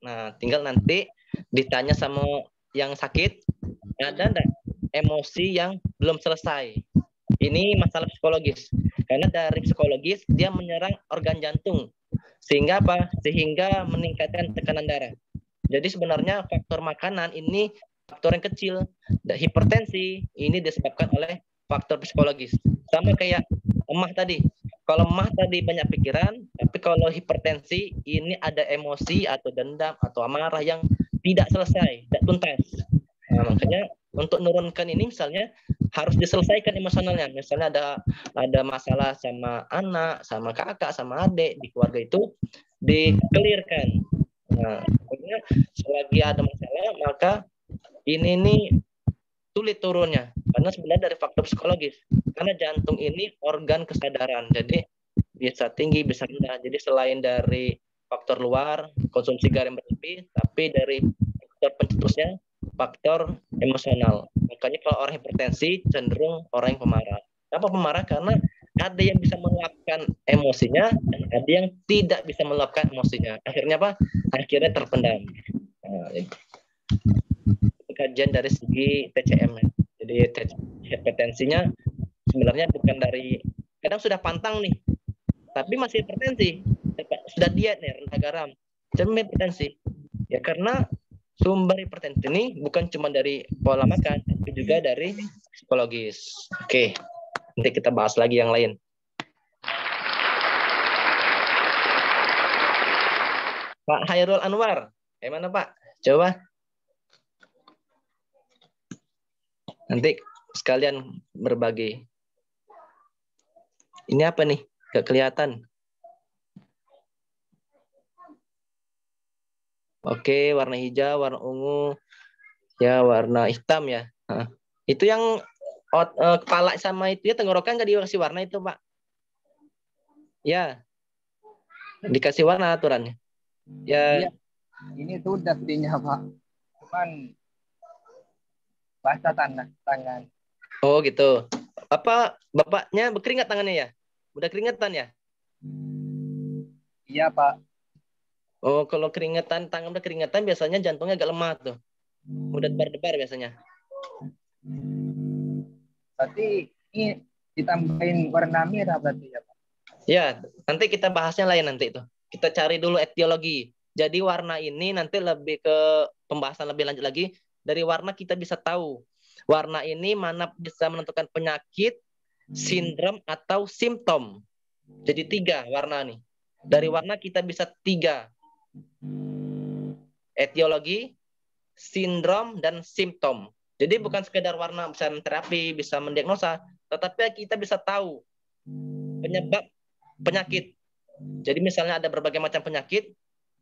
Nah, tinggal nanti ditanya sama yang sakit, ada enggak emosi yang belum selesai. Ini masalah psikologis. Karena dari psikologis dia menyerang organ jantung. Sehingga apa? Sehingga meningkatkan tekanan darah. Jadi sebenarnya faktor makanan ini faktor yang kecil. Hipertensi ini disebabkan oleh faktor psikologis. Sama kayak emah tadi. Kalau emah tadi banyak pikiran, tapi kalau hipertensi ini ada emosi atau dendam atau amarah yang tidak selesai, tidak tuntas. Nah, makanya untuk menurunkan ini misalnya harus diselesaikan emosionalnya. Misalnya ada masalah sama anak, sama kakak, sama adik di keluarga itu dikelirkan. Nah, pokoknya selagi ada masalah maka ini nih sulit turunnya karena sebenarnya dari faktor psikologis. Karena jantung ini organ kesadaran, jadi bisa tinggi bisa rendah. Jadi selain dari faktor luar konsumsi garam berlebih, tapi dari faktor pencetusnya faktor emosional. Makanya kalau orang hipertensi cenderung orang yang pemarah. Apa pemarah? Karena ada yang bisa meluapkan emosinya dan ada yang tidak bisa meluapkan emosinya. Akhirnya apa? Akhirnya terpendam. Nah, kajian dari segi TCM. Jadi hipertensinya sebenarnya bukan dari kadang sudah pantang nih, tapi masih hipertensi. Sudah diet nih, rendah garam. Tapi hipertensi. Ya karena sumber hipertensi ini bukan cuma dari pola makan, tapi juga dari psikologis. Oke, nanti kita bahas lagi yang lain. Pak Hairul Anwar, gimana Pak? Coba. Nanti sekalian berbagi. Ini apa nih? Gak kelihatan. Oke, warna hijau, warna ungu, ya warna hitam ya. Nah, itu yang kepala sama itu ya tenggorokan nggak dikasih warna itu Pak? Ya, dikasih warna aturannya. Ya. Iya, ini tuh udah belinya Pak. Cuman basah tangan. Oh gitu. Apa bapaknya berkeringat tangannya ya? Udah keringetan ya? Iya Pak. Oh, kalau keringetan, tangan udah keringetan biasanya jantungnya agak lemah tuh. Udah debar-debar biasanya. Berarti ini ditambahin warna merah berarti ya Pak? Ya, nanti kita bahasnya lain nanti itu. Kita cari dulu etiologi. Jadi warna ini nanti lebih ke pembahasan lebih lanjut lagi. Dari warna kita bisa tahu warna ini mana bisa menentukan penyakit, sindrom atau simptom. Jadi 3 warna nih. Dari warna kita bisa 3. Etiologi, sindrom, dan simptom. Jadi bukan sekedar warna bisa terapi, bisa mendiagnosa, tetapi kita bisa tahu penyebab penyakit. Jadi misalnya ada berbagai macam penyakit,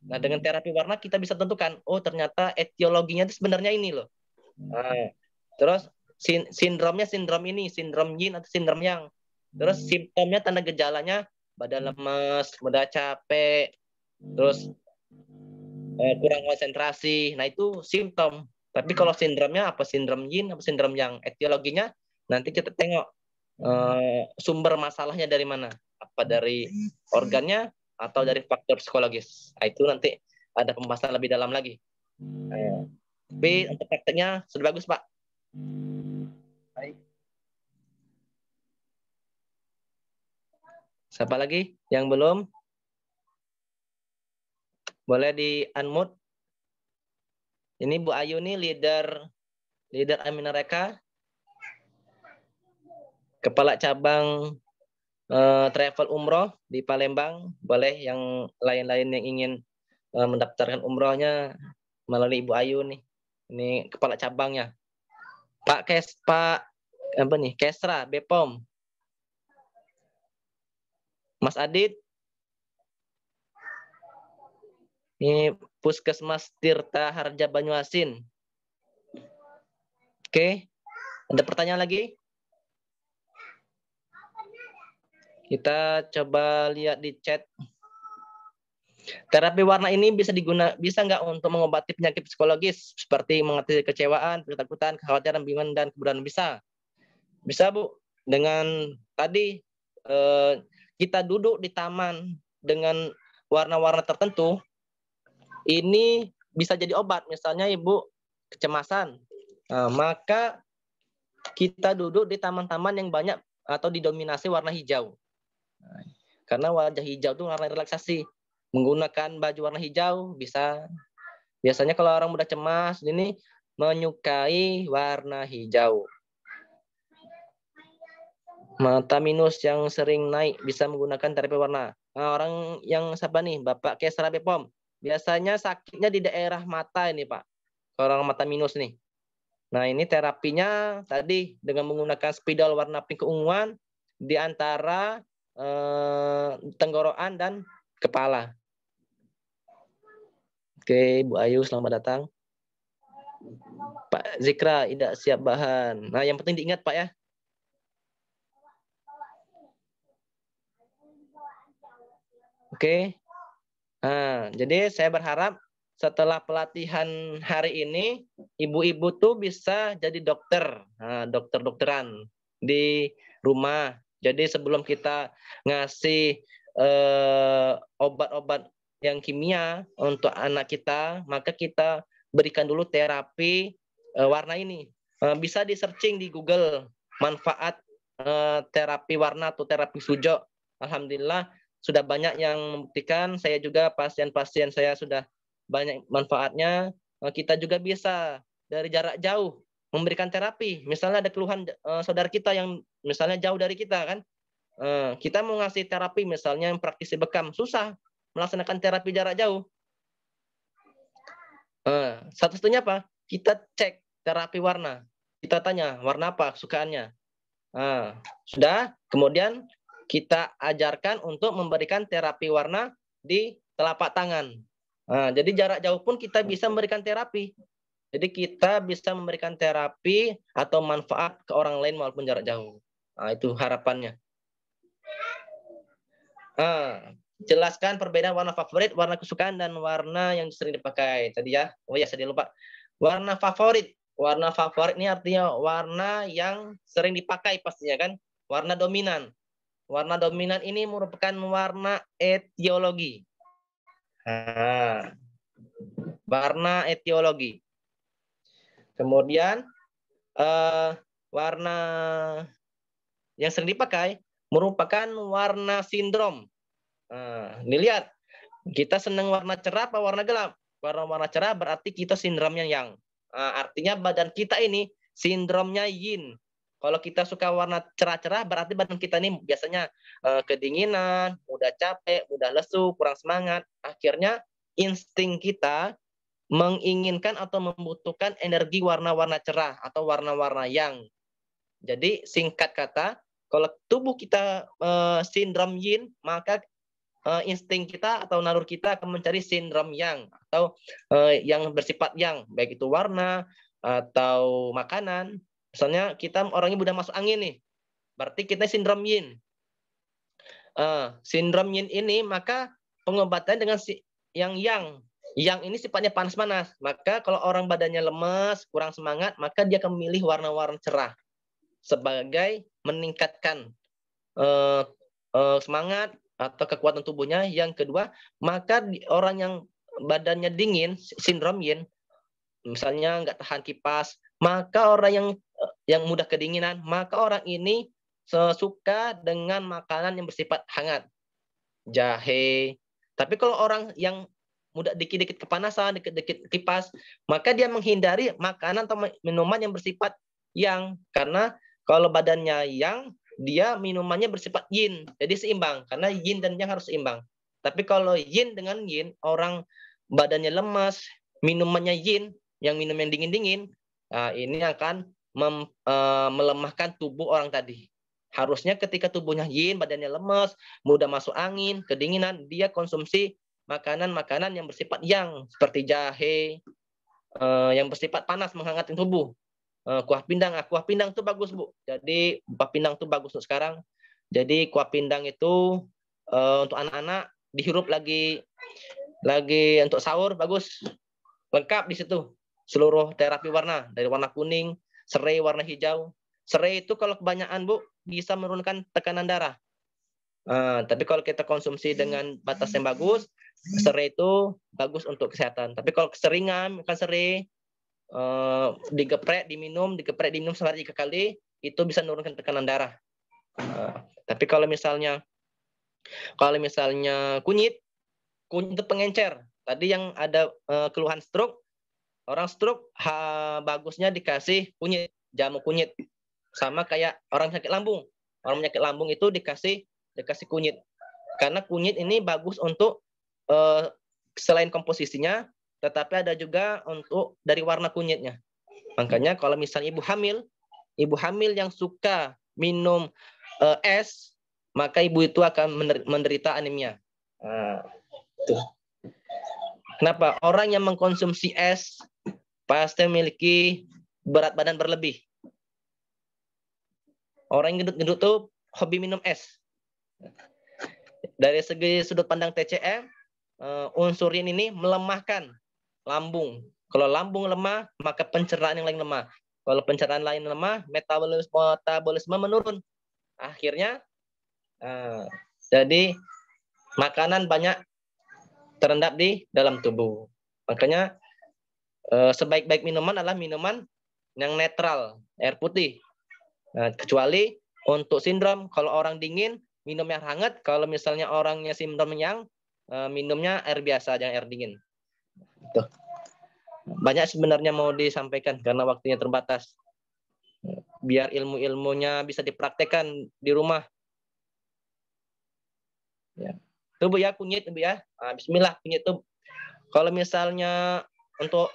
nah dengan terapi warna kita bisa tentukan, oh ternyata etiologinya itu sebenarnya ini loh. Nah, terus sindromnya sindrom ini, sindrom yin atau sindrom yang. Terus simptomnya tanda gejalanya badan lemes, mudah capek, terus kurang konsentrasi. Nah itu simptom. Tapi kalau sindromnya apa sindrom yin apa sindrom yang, etiologinya nanti kita tengok sumber masalahnya dari mana. Apa dari organnya atau dari faktor psikologis. Nah, itu nanti ada pembahasan lebih dalam lagi. Tapi untuk prakteknya sudah bagus Pak. Baik. Siapa lagi yang belum? Boleh di unmute. Ini Bu Ayu nih leader Aminareka, kepala cabang travel umroh di Palembang. Boleh yang lain-lain yang ingin mendaftarkan umrohnya melalui Ibu Ayu nih. Ini kepala cabangnya. Pak apa nih? Kesra Bepom. Mas Adit. Ini Puskesmas Tirta Harja Banyuasin. Oke. Ada pertanyaan lagi? Kita coba lihat di chat. Terapi warna ini bisa nggak untuk mengobati penyakit psikologis seperti mengatasi kecewaan, ketakutan, kekhawatiran, bingung dan keberadaan? Bisa Bu. Dengan tadi kita duduk di taman dengan warna-warna tertentu, ini bisa jadi obat. Misalnya Ibu kecemasan, maka kita duduk di taman-taman yang banyak atau didominasi warna hijau. Karena wajah hijau itu warna relaksasi. Menggunakan baju warna hijau bisa. Biasanya kalau orang mudah cemas, ini menyukai warna hijau. Mata minus yang sering naik bisa menggunakan terapi warna. Nah, orang yang siapa nih? Bapak Kesra Bepom. Biasanya sakitnya di daerah mata ini, Pak. Orang mata minus nih. Nah, ini terapinya tadi dengan menggunakan spidol warna pink keunguan di antara tenggorokan dan kepala. Oke, Bu Ayu, selamat datang. Pak Zikra, tidak siap bahan. Nah, yang penting diingat, Pak ya. Oke. Nah, jadi saya berharap setelah pelatihan hari ini, ibu-ibu tuh bisa jadi dokter, dokter-dokteran di rumah. Jadi sebelum kita ngasih obat-obat yang kimia untuk anak kita, maka kita berikan dulu terapi warna ini. Bisa di searching di Google manfaat terapi warna atau terapi sujo. Alhamdulillah sudah banyak yang membuktikan. Saya juga pasien-pasien saya sudah banyak manfaatnya. Kita juga bisa dari jarak jauh memberikan terapi. Misalnya ada keluhan saudara kita yang misalnya jauh dari kita kan, kita mau ngasih terapi misalnya yang praktisi bekam, susah melaksanakan terapi jarak jauh. Satu-satunya apa? Kita cek terapi warna. Kita tanya warna apa kesukaannya. Sudah, kemudian kita ajarkan untuk memberikan terapi warna di telapak tangan. Jadi jarak jauh pun kita bisa memberikan terapi. Jadi kita bisa memberikan terapi atau manfaat ke orang lain walaupun jarak jauh. Itu harapannya. Jelaskan perbedaan warna favorit, warna kesukaan, dan warna yang sering dipakai. Tadi ya, oh ya saya lupa. Warna favorit. Warna favorit ini artinya warna yang sering dipakai pastinya kan. Warna dominan. Warna dominan ini merupakan warna etiologi. Warna etiologi. Kemudian warna yang sering dipakai merupakan warna sindrom. Dilihat, kita senang warna cerah apa warna gelap? Warna cerah berarti kita sindromnya yang. Artinya badan kita ini sindromnya yin. Kalau kita suka warna cerah-cerah, berarti badan kita ini biasanya kedinginan, mudah capek, mudah lesu, kurang semangat. Akhirnya insting kita menginginkan atau membutuhkan energi warna-warna cerah atau warna-warna yang. Jadi singkat kata, kalau tubuh kita sindrom yin, maka insting kita atau nalur kita akan mencari sindrom yang atau yang bersifat yang, baik itu warna atau makanan. Misalnya kita orangnya mudah masuk angin nih, berarti kita sindrom yin. Sindrom yin ini maka pengobatan dengan yang ini sifatnya panas-panas. Maka kalau orang badannya lemes, kurang semangat, maka dia akan memilih warna-warna cerah sebagai meningkatkan semangat atau kekuatan tubuhnya. Yang kedua, maka orang yang badannya dingin, sindrom yin, misalnya nggak tahan kipas, maka orang yang mudah kedinginan, maka orang ini suka dengan makanan yang bersifat hangat, jahe. Tapi kalau orang yang mudah dikit-dikit kepanasan, dikit-dikit kipas, maka dia menghindari makanan atau minuman yang bersifat yang, karena kalau badannya yang, dia minumannya bersifat yin, jadi seimbang, karena yin dan yang harus seimbang. Tapi kalau yin dengan yin, orang badannya lemas, minumannya yin, yang minum yang dingin-dingin, ini akan melemahkan tubuh orang tadi. Harusnya ketika tubuhnya yin, badannya lemas, mudah masuk angin, kedinginan, dia konsumsi makanan-makanan yang bersifat yang, seperti jahe, yang bersifat panas, menghangatkan tubuh. Kuah pindang, kuah pindang itu bagus Bu. Jadi kuah pindang itu bagus untuk sekarang. Jadi kuah pindang itu untuk anak-anak dihirup lagi untuk sahur, bagus. Lengkap di situ seluruh terapi warna, dari warna kuning, serai warna hijau. Serai itu kalau kebanyakan Bu bisa menurunkan tekanan darah. Tapi kalau kita konsumsi dengan batas yang bagus, serai itu bagus untuk kesehatan. Tapi kalau keseringan makan serai, digeprek, diminum sehari 3 kali, itu bisa menurunkan tekanan darah. Tapi kalau misalnya kunyit itu pengencer. Tadi yang ada keluhan stroke, orang stroke bagusnya dikasih kunyit, jamu kunyit. Sama kayak orang sakit lambung. Orang penyakit lambung itu dikasih kunyit. Karena kunyit ini bagus untuk selain komposisinya, tetapi ada juga untuk dari warna kunyitnya. Makanya kalau misalnya ibu hamil yang suka minum es, maka ibu itu akan menderita anemia. Tuh. Kenapa? Orang yang mengkonsumsi es pasti memiliki berat badan berlebih. Orang yang gendut-gendut tuh hobi minum es. Dari segi sudut pandang TCM, unsurin ini melemahkan lambung. Kalau lambung lemah, maka pencernaan yang lain lemah. Kalau pencernaan lain lemah, metabolisme menurun. Akhirnya, jadi makanan banyak terendap di dalam tubuh. Makanya sebaik-baik minuman adalah minuman yang netral, air putih. Kecuali untuk sindrom, kalau orang dingin minum yang hangat, kalau misalnya orangnya sindrom yang minumnya air biasa, jangan air dingin. Tuh. Banyak sebenarnya mau disampaikan karena waktunya terbatas. Biar ilmu-ilmunya bisa dipraktekkan di rumah. Ya. Itu Bu ya, kunyit Bu ya. Bismillah, kunyit itu. Kalau misalnya untuk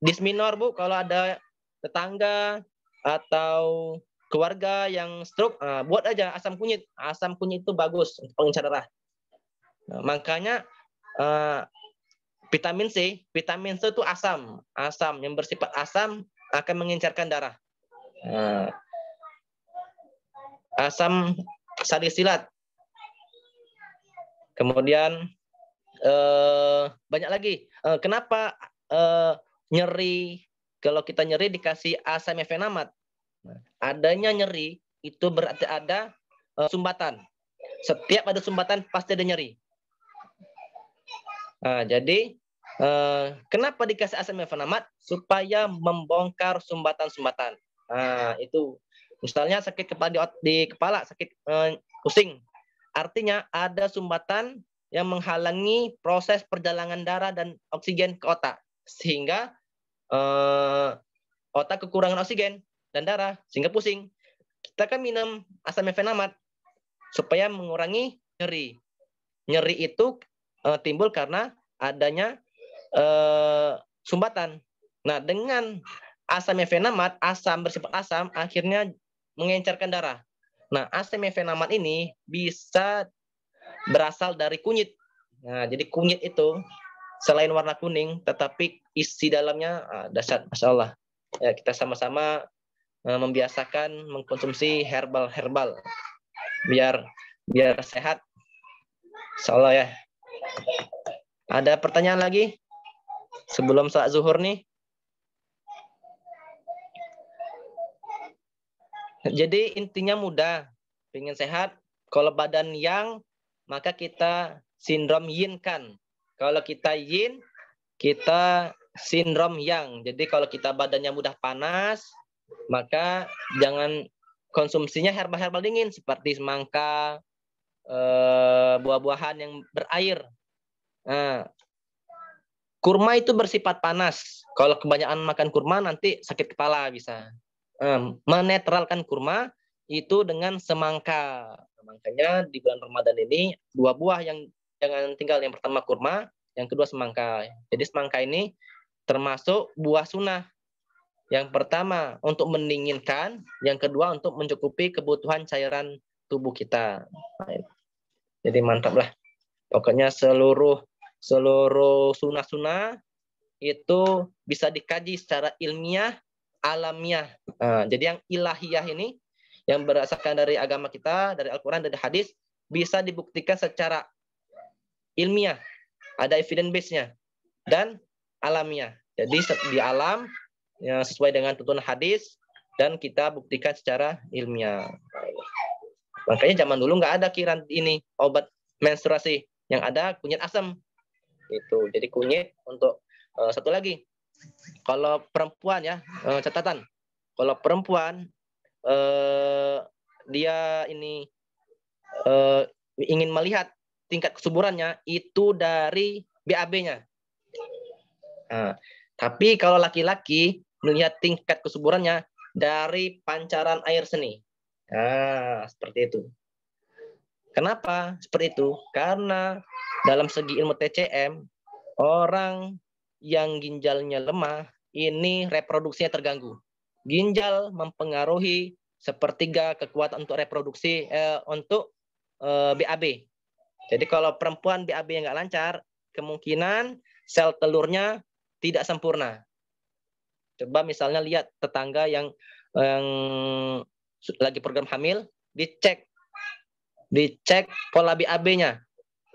disminor Bu, kalau ada tetangga atau keluarga yang stroke, buat aja asam kunyit. Asam kunyit itu bagus untuk pengencer darah. Makanya vitamin C itu asam yang bersifat asam akan mengencerkan darah. Asam salisilat. Kemudian banyak lagi. Kenapa nyeri? Kalau kita nyeri dikasih asam efenamat. Adanya nyeri itu berarti ada sumbatan. Setiap ada sumbatan pasti ada nyeri. Jadi kenapa dikasih asam efenamat? Supaya membongkar sumbatan-sumbatan. Itu misalnya sakit kepala di kepala, sakit pusing. Artinya ada sumbatan yang menghalangi proses perjalanan darah dan oksigen ke otak, sehingga otak kekurangan oksigen dan darah, sehingga pusing. Kita kan minum asam efenamat supaya mengurangi nyeri. Nyeri itu timbul karena adanya sumbatan. Nah, dengan asam efenamat, asam bersifat asam, akhirnya mengencerkan darah. Nah, asam efenamat ini bisa berasal dari kunyit. Nah, jadi kunyit itu selain warna kuning, tetapi isi dalamnya dahsyat, Masya Allah. Ya, kita sama-sama membiasakan mengkonsumsi herbal biar sehat. Insya Allah ya. Ada pertanyaan lagi sebelum saat zuhur nih? Jadi intinya mudah, ingin sehat. Kalau badan yang, maka kita sindrom yin kan. Kalau kita yin, kita sindrom yang. Jadi kalau kita badannya mudah panas, maka jangan konsumsinya herbal dingin seperti semangka, buah-buahan yang berair. Kurma itu bersifat panas. Kalau kebanyakan makan kurma nanti sakit kepala bisa. Menetralkan kurma itu dengan semangka. Makanya di bulan Ramadan ini 2 buah yang jangan tinggal. Yang pertama kurma, yang kedua semangka. Jadi semangka ini termasuk buah sunnah. Yang pertama untuk mendinginkan, yang kedua untuk mencukupi kebutuhan cairan tubuh kita. Jadi mantap lah. Pokoknya seluruh sunnah-sunnah itu bisa dikaji secara ilmiah, alamiah. Jadi yang ilahiyah ini, yang berdasarkan dari agama kita, dari Al-Quran, dari hadis, bisa dibuktikan secara ilmiah. Ada evidence base-nya. Dan alamiah. Jadi di alam, yang sesuai dengan tuntunan hadis, dan kita buktikan secara ilmiah. Makanya zaman dulu nggak ada kiran ini, obat menstruasi. Yang ada kunyit asam. Itu. Jadi kunyit untuk satu lagi. Kalau perempuan ya, catatan. Kalau perempuan dia ini ingin melihat tingkat kesuburannya itu dari BAB-nya. Nah, tapi kalau laki-laki melihat tingkat kesuburannya dari pancaran air seni. Nah, seperti itu. Kenapa seperti itu? Karena dalam segi ilmu TCM, orang yang ginjalnya lemah, ini reproduksinya terganggu. Ginjal mempengaruhi sepertiga kekuatan untuk reproduksi untuk BAB. Jadi kalau perempuan BAB yang nggak lancar, kemungkinan sel telurnya tidak sempurna. Coba misalnya lihat tetangga yang lagi program hamil, dicek pola BAB-nya.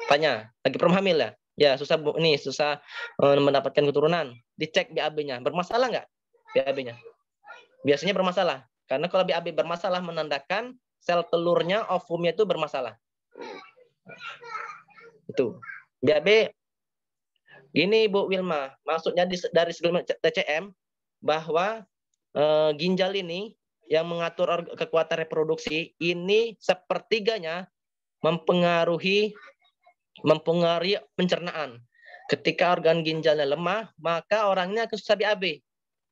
Tanya, lagi program hamil ya? Ya, susah mendapatkan keturunan. Dicek BAB-nya. Bermasalah nggak BAB-nya? Biasanya bermasalah. Karena kalau BAB bermasalah menandakan sel telurnya, ovumnya itu bermasalah. Itu. BAB ini Bu Wilma, maksudnya dari segi TCM bahwa ginjal ini yang mengatur kekuatan reproduksi ini sepertiganya mempengaruhi pencernaan. Ketika organ ginjalnya lemah, maka orangnya akan susah BAB.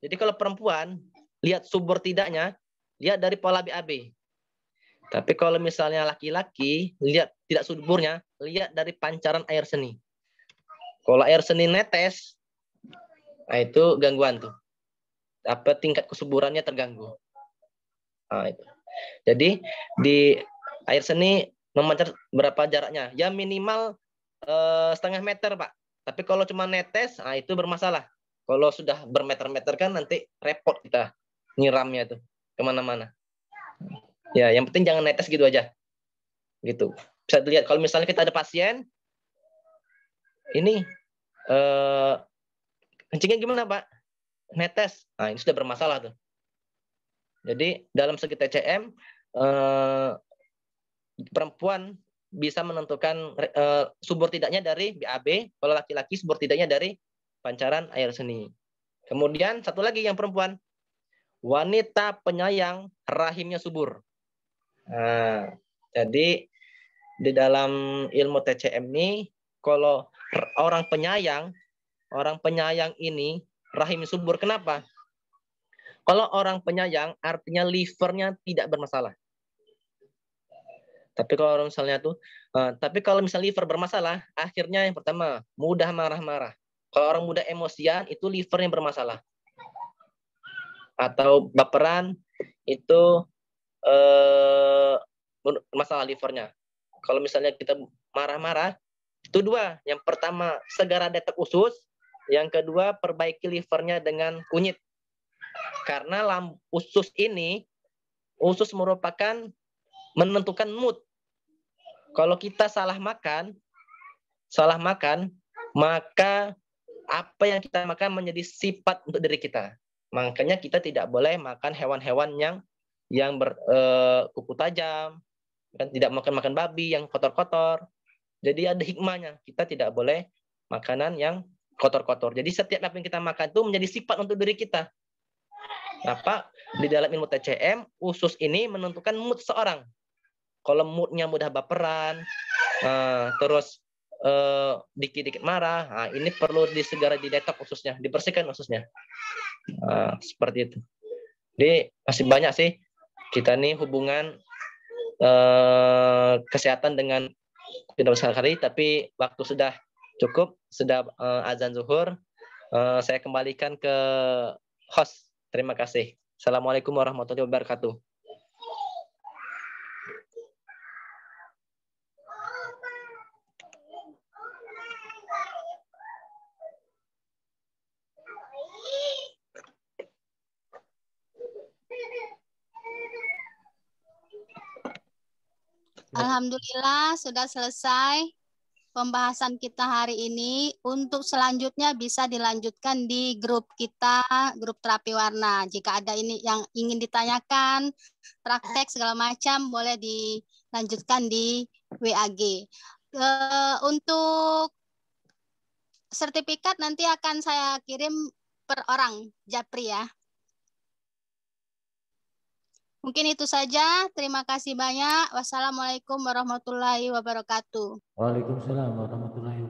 Jadi kalau perempuan lihat subur tidaknya, lihat dari pola BAB. Tapi kalau misalnya laki-laki lihat tidak suburnya, lihat dari pancaran air seni. Kalau air seni netes, nah itu gangguan tuh. Apa tingkat kesuburannya terganggu. Nah, itu. Jadi di air seni memancar berapa jaraknya? Ya minimal setengah meter, Pak. Tapi kalau cuma netes, nah itu bermasalah. Kalau sudah bermeter-meter kan nanti repot kita nyiramnya tuh kemana-mana. Ya, yang penting jangan netes gitu aja. Gitu. Bisa dilihat kalau misalnya kita ada pasien, ini kencingnya gimana, Pak? Netes. Nah, ini sudah bermasalah tuh. Jadi dalam segi TCM perempuan bisa menentukan subur tidaknya dari BAB, kalau laki-laki subur tidaknya dari pancaran air seni. Kemudian satu lagi yang perempuan, wanita penyayang rahimnya subur. Nah, jadi di dalam ilmu TCM ini, kalau orang penyayang ini rahim subur. Kenapa? Kalau orang penyayang artinya livernya tidak bermasalah. Tapi kalau misalnya liver bermasalah, akhirnya yang pertama mudah marah-marah. Kalau orang mudah emosian itu livernya bermasalah. Atau baperan itu masalah livernya. Kalau misalnya kita marah-marah, itu dua. Yang pertama segera detek usus, yang kedua perbaiki livernya dengan kunyit. Karena usus merupakan menentukan mood. Kalau kita salah makan, maka apa yang kita makan menjadi sifat untuk diri kita. Makanya kita tidak boleh makan hewan-hewan yang berkuku tajam, kan tidak makan babi yang kotor-kotor. Jadi ada hikmahnya. Kita tidak boleh makanan yang kotor-kotor. Jadi setiap apa yang kita makan itu menjadi sifat untuk diri kita. Kenapa? Di dalam ilmu TCM, usus ini menentukan mood seorang. Kalau moodnya mudah baperan, terus dikit-dikit marah, nah ini perlu segera didetok ususnya, dibersihkan ususnya. Seperti itu. Jadi masih banyak sih kita nih hubungan kesehatan dengan tidak sehari-hari, tapi waktu sudah cukup, sudah azan zuhur. Saya kembalikan ke host. Terima kasih. Assalamualaikum warahmatullahi wabarakatuh. Alhamdulillah sudah selesai pembahasan kita hari ini. Untuk selanjutnya bisa dilanjutkan di grup kita, grup terapi warna. Jika ada ini yang ingin ditanyakan, praktek segala macam, boleh dilanjutkan di WAG. Untuk sertifikat nanti akan saya kirim per orang, Japri ya. Mungkin itu saja. Terima kasih banyak. Wassalamualaikum warahmatullahi wabarakatuh. Waalaikumsalam warahmatullahi